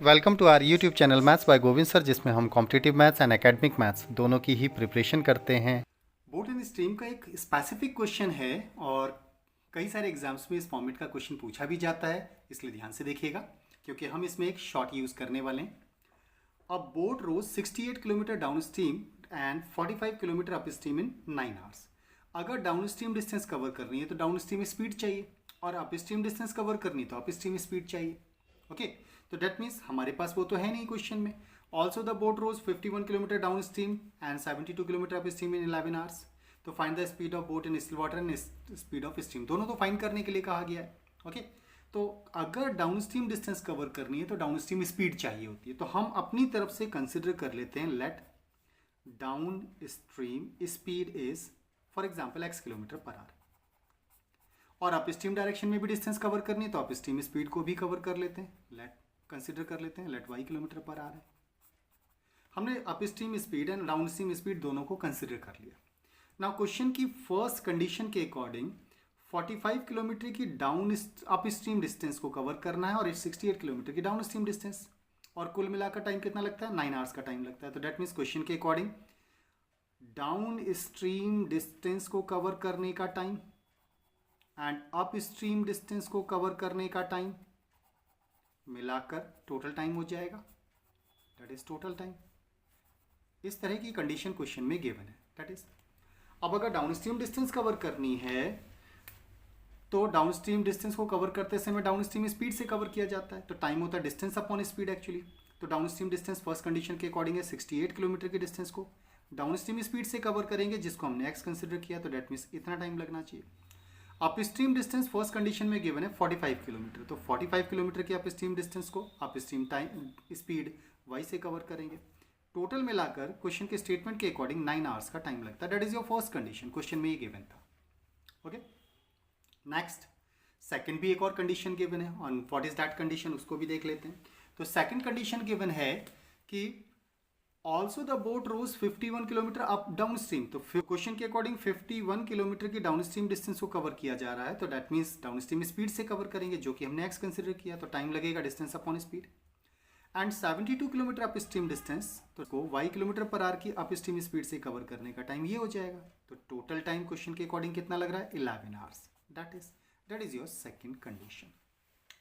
Welcome to our YouTube channel maths by Govind sir, जिसमें हम competitive maths and academic maths दोनों की ही preparation करते हैं। बोर्ड एंड स्ट्रीम का एक स्पेसिफिक क्वेश्चन है और कई सारे एग्जाम्स में इस फॉर्मेट का क्वेश्चन पूछा भी जाता है, इसलिए ध्यान से देखिएगा क्योंकि हम इसमें एक शॉर्ट यूज़ करने वाले हैं। A boat rows 68 kilometre down stream and 45 kilometre up stream in 9 hours. अगर डाउन स्ट्रीम डिस्टेंस कवर करनी है तो डाउन स्ट्रीम स्पीड चाहिए और अप स्ट्रीम डिस्टेंस कवर करनी है तो अप स्ट्रीम स्पीड चाहिए। ओके, तो डेट मीन्स हमारे पास वो तो है नहीं क्वेश्चन में। Also the boat rows 51 kilometre down stream and 72 kilometre up stream in 11 hours. तो find the speed of boat in still water and speed of stream, दोनों तो फाइंड करने के लिए कहा गया है। ओके, तो अगर डाउन स्ट्रीम डिस्टेंस कवर करनी है तो डाउन स्ट्रीम स्पीड चाहिए होती है, तो हम अपनी तरफ से कंसिडर कर लेते हैं let down stream speed is for example x kilometre per hour. और अप स्ट्रीम डायरेक्शन में भी डिस्टेंस कवर करनी है तो अप स्ट्रीम स्पीड को भी कवर कर लेते हैं, लेट कंसिडर कर लेते हैं let y kilometre per hour है। हमने up stream speed and down stream speed दोनों को कंसिडर कर लिया। नाउ क्वेश्चन की फर्स्ट कंडीशन के अकॉर्डिंग 45 किलोमीटर की डाउन अप स्ट्रीम डिस्टेंस को कवर करना है और 68 किलोमीटर की डाउन स्ट्रीम डिस्टेंस, और कुल मिलाकर टाइम कितना लगता है, 9 आवर्स का टाइम लगता है। तो डेट मीन्स क्वेश्चन के अकॉर्डिंग डाउन स्ट्रीम डिस्टेंस को कवर करने का time and up stream distance को कवर करने का टाइम मिलाकर टोटल टाइम हो जाएगा, दैट इज टोटल टाइम। इस तरह की कंडीशन क्वेश्चन में गिवन है। दैट इज, अब अगर डाउन स्ट्रीम डिस्टेंस कवर करनी है तो डाउन स्ट्रीम डिस्टेंस को कवर करते समय डाउन स्ट्रीम स्पीड से कवर किया जाता है, तो टाइम होता है डिस्टेंस अपॉन स्पीड एक्चुअली। तो down stream distance first condition के अकॉर्डिंग है 68 किलोमीटर की डिस्टेंस को डाउन स्ट्रीम स्पीड से कवर करेंगे जिसको हमने एक्स कंसिडर किया, तो डेट मीन्स इतना टाइम लगना चाहिए। Up stream distance first condition में गिवन है 45 किलोमीटर, तो 45 किलोमीटर की अप स्ट्रीम डिस्टेंस को up stream time speed y से कवर करेंगे। टोटल मिलाकर क्वेश्चन के स्टेटमेंट के अकॉर्डिंग 9 आवर्स का टाइम लगता है, that is your first condition, question में ये गिवन था। ओके, नेक्स्ट सेकंड भी एक और कंडीशन गिवन है, on what is that condition उसको भी देख लेते हैं। तो सेकंड कंडीशन गिवन है कि also the boat rows 51 kilometre up down stream, तो क्वेश्चन के अकॉर्डिंग 51 किलोमीटर की डाउन स्ट्रीम डिस्टेंस को कवर किया जा रहा है, तो that means down stream speed से कवर करेंगे जो कि हमने एक्स कंसिडर किया, तो टाइम लगेगा distance upon speed. And 72 kilometre up stream distance, तो को y किलोमीटर पर आवर की अप स्ट्रीम स्पीड से कवर करने का टाइम ये हो जाएगा, तो टोटल टाइम क्वेश्चन के अकॉर्डिंग कितना लग रहा है, 11 hours. That is your second condition.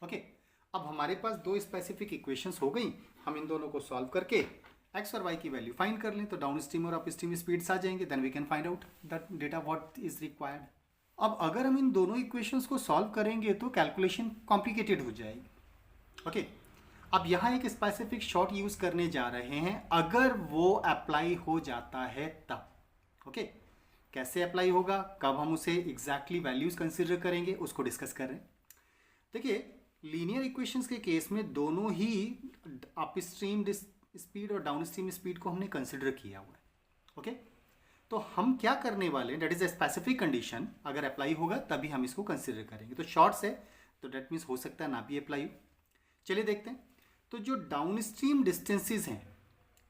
Okay, अब हमारे पास दो स्पेसिफिक इक्वेशंस हो गई, हम इन दोनों को सॉल्व करके एक्स और वाई की वैल्यू फाइंड कर लें तो डाउन स्ट्रीम और अप स्ट्रीम स्पीड्स आ जाएंगे, then we can find out that data what is required. अब अगर हम इन दोनों इक्वेशंस को सॉल्व करेंगे तो कैलकुलेशन कॉम्प्लिकेटेड हो जाएगी। ओके, अब यहाँ एक स्पेसिफिक शॉर्ट यूज करने जा रहे हैं, अगर वो अप्लाई हो जाता है तब। ओके, कैसे अप्लाई होगा, कब हम उसे एग्जैक्टली वैल्यूज कंसिडर करेंगे उसको डिस्कस कर रहे हैं। देखिए, लीनियर इक्वेशंस के केस में दोनों ही अप स्ट्रीम स्पीड और डाउन स्ट्रीम स्पीड को हमने कंसिडर किया हुआ है। ओके, तो हम क्या करने वाले हैं, that is a specific condition, अगर अप्लाई होगा तभी हम इसको कंसिडर करेंगे। तो शॉर्ट्स है तो दैट मीन्स हो सकता है ना भी अप्लाई हो। चलिए देखते हैं। तो जो डाउन स्ट्रीम डिस्टेंसेज हैं,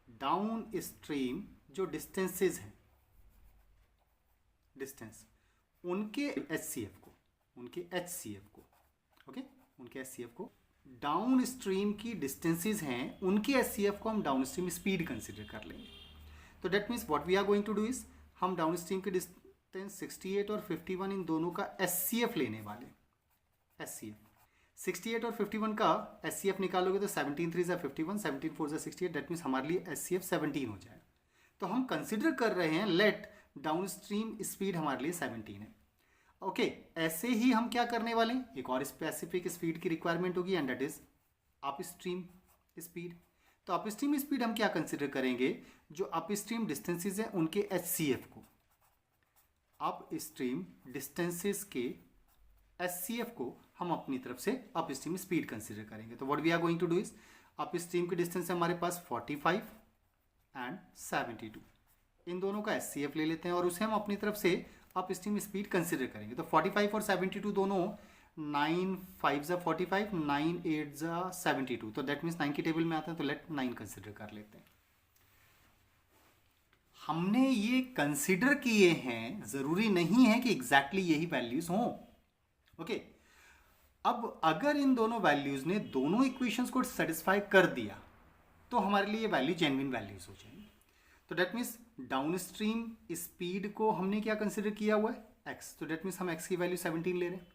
डाउन स्ट्रीम जो डिस्टेंसेज हैं, डिस्टेंस उनके HCF को, उनके HCF को, ओके, उनके HCF को, डाउन स्ट्रीम की डिस्टेंसेज हैं उनके HCF को हम डाउन स्ट्रीम स्पीड कंसिडर कर लेंगे। तो that means what we are going to do is, हम डाउन स्ट्रीम की डिस्टेंस 68 और 51 इन दोनों का HCF लेने वाले। HCF 68 और 51 का HCF निकालोगे तो 17 3 ज़ा 51, 17 4 ज़ा 68, डेट मीन्स हमारे लिए HCF 17 हो जाएगा। तो हम कंसिडर कर रहे हैं लेट डाउन स्ट्रीम स्पीड हमारे लिए 17 है। ओके, ऐसे ही हम क्या करने वाले हैं, एक और स्पेसिफिक स्पीड की रिक्वायरमेंट होगी and that is up stream speed. तो अप स्ट्रीम स्पीड हम क्या कंसिडर करेंगे, जो अप स्ट्रीम डिस्टेंसेज हैं उनके HCF को, अप स्ट्रीम डिस्टेंसेज के HCF को हम अपनी तरफ से अप स्ट्रीम स्पीड कंसिडर करेंगे। तो what we are going to do is, up stream की डिस्टेंस है हमारे पास 45 एंड 72, इन दोनों का HCF ले लेते हैं और उसे हम अपनी तरफ से अप स्ट्रीम स्पीड कंसिडर करेंगे। तो 45 और 72 दोनों 9 5 ज़ा 45, 9 8 ज़ा 72, तो दैट मीन्स 9 की टेबल में आता है, तो लेट 9 कंसिडर कर लेते हैं। हमने ये कंसिडर किए हैं, ज़रूरी नहीं है कि एग्जैक्टली यही वैल्यूज हों। ओके, अब अगर इन दोनों वैल्यूज़ ने दोनों इक्वेशंस को सेटिस्फाई कर दिया तो हमारे लिए ये वैल्यू जेन्युइन वैल्यूज हो जाएंगी। तो that means down stream speed को हमने क्या कंसिडर किया हुआ है x, तो डेट मीन्स हम x की वैल्यू 17 ले रहे हैं।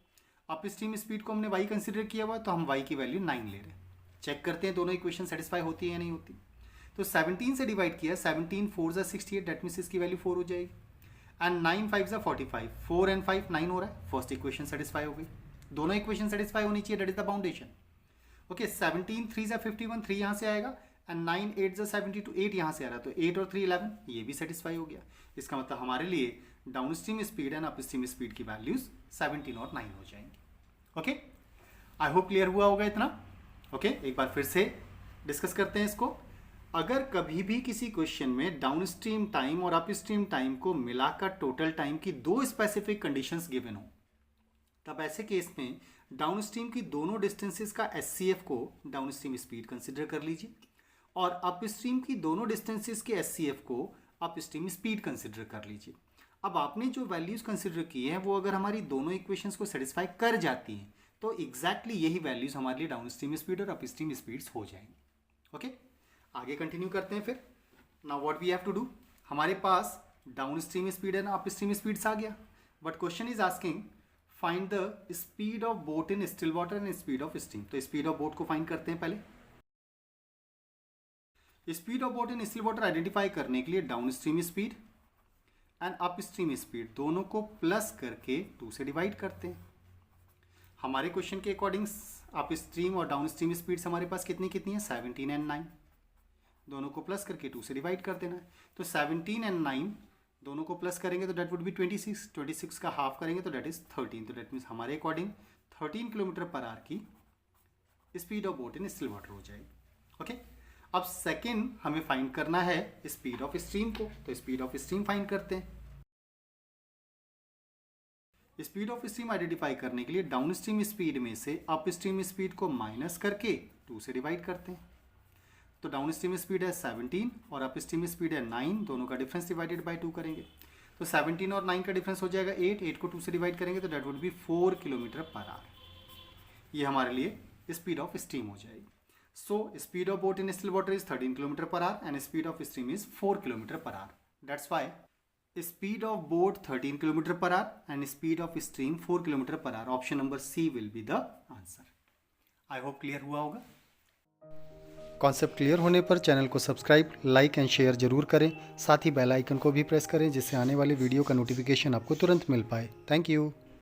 अप स्ट्रीम स्पीड को हमने y कंसिडर किया हुआ है तो हम y की वैल्यू 9 ले रहे हैं। चेक करते हैं दोनों इक्वेशन सेटिस्फाई होती है या नहीं होती। तो 17 से डिवाइड किया, 17 4 ज़ा 68, डेट मीन्स इसकी वैल्यू 4 हो जाएगी। एंड 9 5 ज़ा 45, 4 एंड 5 9 हो रहा है। फर्स्ट इक्वेशन सेटिस्फाई हो गई। दोनों इक्वेशन सेटिस्फाई होनी चाहिए, that is the foundation. Okay, 17 3 ज़ा 51, 3 यहाँ से आएगा। एंड 9 8 ज़ा 72, 8 यहाँ से आ रहा है, तो 8 और 3 11, ये भी सेटिस्फाई हो गया। इसका मतलब हमारे लिए down stream speed and up stream speed की वैल्यूज 17 और 9 हो जाएंगी। ओके, आई होप क्लियर हुआ होगा इतना। ओके, एक बार फिर से डिस्कस करते हैं इसको। अगर कभी भी किसी क्वेश्चन में डाउन स्ट्रीम टाइम और अप स्ट्रीम टाइम को मिलाकर टोटल टाइम की दो स्पेसिफिक कंडीशंस गिवन हो, तब ऐसे केस में डाउन स्ट्रीम की दोनों डिस्टेंसेस का SCF को डाउन स्ट्रीम स्पीड कंसिडर कर लीजिए और अप स्ट्रीम की दोनों डिस्टेंसेस के SCF को अप स्ट्रीम स्पीड कंसिडर कर लीजिए। अब आपने जो वैल्यूज कंसिडर की हैं वो अगर हमारी दोनों इक्वेशंस को सेटिस्फाई कर जाती हैं तो एग्जैक्टली यही वैल्यूज हमारे लिए डाउन स्ट्रीम स्पीड और अप स्ट्रीम स्पीड्स हो जाएंगी। ओके, आगे कंटिन्यू करते हैं फिर। Now what we have to do, हमारे पास down stream speed and up stream speeds आ गया, but question is asking find the speed of boat in still water and speed of steam. तो speed of boat को find करते हैं पहले। Speed of boat in still water identify करने के लिए down stream speed and up stream speed दोनों को प्लस करके 2 से डिवाइड करते हैं। हमारे क्वेश्चन के अकॉर्डिंग अप स्ट्रीम और डाउन स्ट्रीम स्पीड्स हमारे पास कितनी कितनी है, 17 एंड 9, दोनों को प्लस करके 2 से डिवाइड कर देना है। तो 17 एंड 9 दोनों को प्लस करेंगे तो डेट वुड बी 26, 26 का हाफ करेंगे तो डेट इज 13, तो डेट मीन्स हमारे अकॉर्डिंग 13 किलोमीटर पर आवर की speed of boat in still water हो जाएगी। ओके, अब सेकेंड हमें फाइंड करना है स्पीड ऑफ स्ट्रीम को, तो स्पीड ऑफ स्ट्रीम फाइंड करते हैं। स्पीड ऑफ स्ट्रीम आइडेंटिफाई करने के लिए डाउन स्ट्रीम स्पीड में से अप स्ट्रीम स्पीड को माइनस करके 2 से डिवाइड करते हैं। तो डाउन स्ट्रीम स्पीड है 17 और अप स्ट्रीम स्पीड है 9, दोनों का डिफरेंस डिवाइडेड बाय 2 करेंगे तो 17 और 9 का डिफरेंस हो जाएगा 8, 8 को 2 से डिवाइड करेंगे तो that would be 4 kilometre per hour. ये हमारे लिए स्पीड ऑफ स्ट्रीम हो जाएगी। So speed of boat in still water is 13 kilometre per hour and speed of stream is 4 kilometre per hour. That's why speed of boat 13 kilometre per hour and speed of stream 4 kilometre per hour. Option number C will be the answer. I hope clear हुआ होगा। Concept clear होने पर channel को subscribe, like and share जरूर करें। साथ ही bell icon को भी प्रेस करें जिससे आने वाली वीडियो का नोटिफिकेशन आपको तुरंत मिल पाए। Thank you.